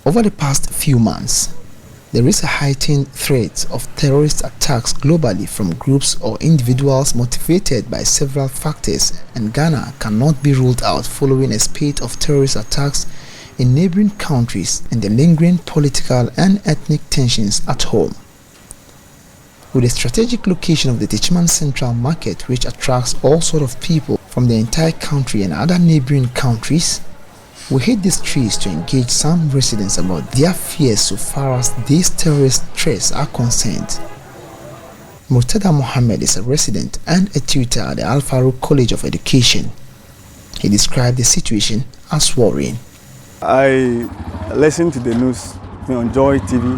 Over the past few months, there is a heightened threat of terrorist attacks globally from groups or individuals motivated by several factors, and Ghana cannot be ruled out following a spate of terrorist attacks in neighboring countries and the lingering political and ethnic tensions at home. With the strategic location of the Techiman Central Market, which attracts all sorts of people from the entire country and other neighboring countries, we hit the streets to engage some residents about their fears so far as these terrorist threats are concerned. Mutator Mohammed is a resident and a tutor at the Al Farouk College of Education. He described the situation as worrying. I listened to the news on Joy TV,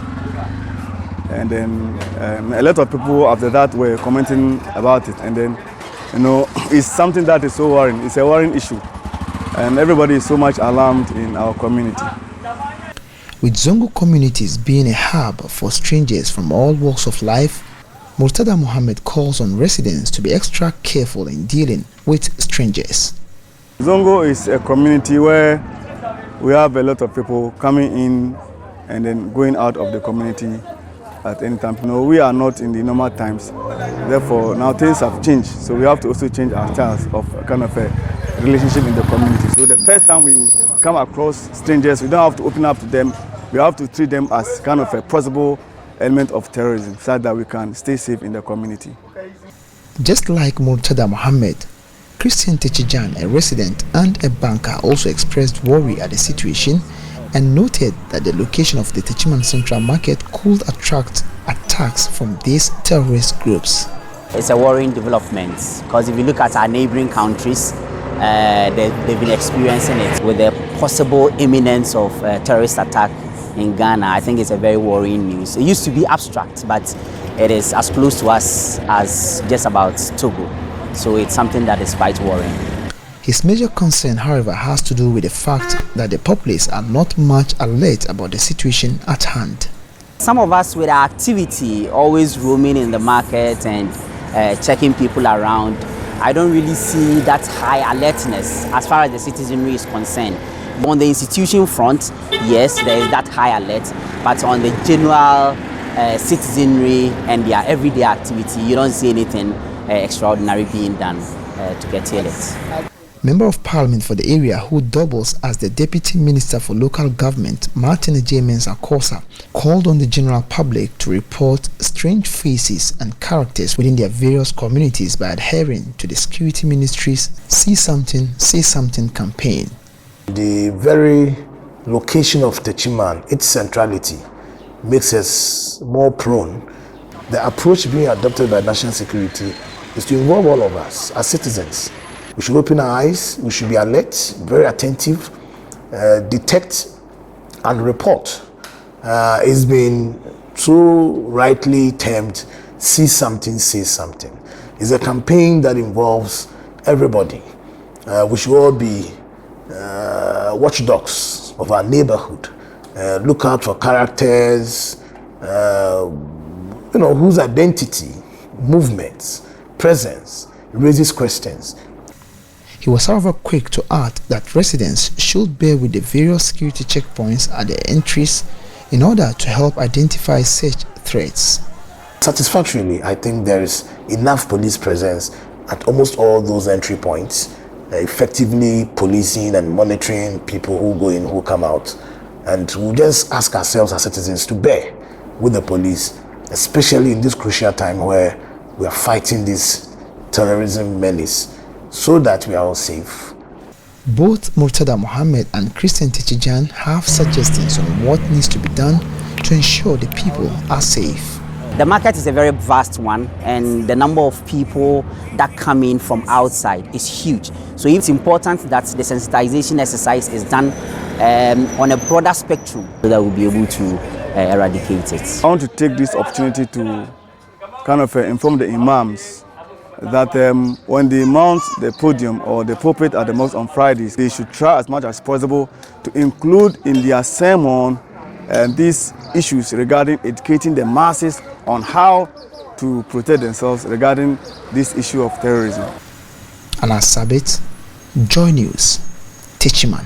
and then a lot of people after that were commenting about it, and then it's something that is so worrying. It's a worrying issue, and everybody is so much alarmed in our community. With Zongo communities being a hub for strangers from all walks of life, Mutator Mohammed calls on residents to be extra careful in dealing with strangers. Zongo is a community where we have a lot of people coming in and then going out of the community at any time. We are not in the normal times. Therefore, now things have changed. So we have to also change our styles of kind of a relationship in the community. So the first time we come across strangers, we don't have to open up to them. We have to treat them as kind of a possible element of terrorism so that we can stay safe in the community. Just like Mutator Mohammed, Christian Techiman, a resident and a banker, also expressed worry at the situation and noted that the location of the Techiman Central Market could attract attacks from these terrorist groups. It's a worrying development because if you look at our neighboring countries, they've been experiencing it. With the possible imminence of terrorist attack in Ghana, I think it's a very worrying news. It used to be abstract, but it is as close to us as just about Togo. So it's something that is quite worrying. His major concern, however, has to do with the fact that the populace are not much alert about the situation at hand. Some of us with our activity, always roaming in the market and checking people around, I don't really see that high alertness as far as the citizenry is concerned. On the institution front, yes, there is that high alert, but on the general citizenry and their everyday activity, you don't see anything extraordinary being done to curtail it. Member of Parliament for the area, who doubles as the Deputy Minister for Local Government, Martin Ejemens-Akosa, called on the general public to report strange faces and characters within their various communities by adhering to the Security Ministry's See Something, Say Something campaign. The very location of Techiman, its centrality, makes us more prone. The approach being adopted by national security is to involve all of us as citizens. We should open our eyes, we should be alert, very attentive, detect and report. It's been so rightly termed, See Something, Say Something. It's a campaign that involves everybody. We should all be watchdogs of our neighborhood. Look out for characters, whose identity, movements, presence raises questions. He was, however, quick to add that residents should bear with the various security checkpoints at the entries in order to help identify such threats. Satisfactorily, I think there is enough police presence at almost all those entry points, effectively policing and monitoring people who go in, who come out. And we'll just ask ourselves as citizens to bear with the police, especially in this crucial time where we are fighting this terrorism menace, so that we are all safe. Both Mutator Mohammed and Christian Techiman have suggestions on what needs to be done to ensure the people are safe. The market is a very vast one, and the number of people that come in from outside is huge. So it's important that the sensitization exercise is done on a broader spectrum so that we'll be able to eradicate it. I want to take this opportunity to kind of inform the imams that when they mount the podium or the pulpit at the mosque on Fridays, they should try as much as possible to include in their sermon these issues regarding educating the masses on how to protect themselves regarding this issue of terrorism. Anas Sabit, Joy News, Techiman.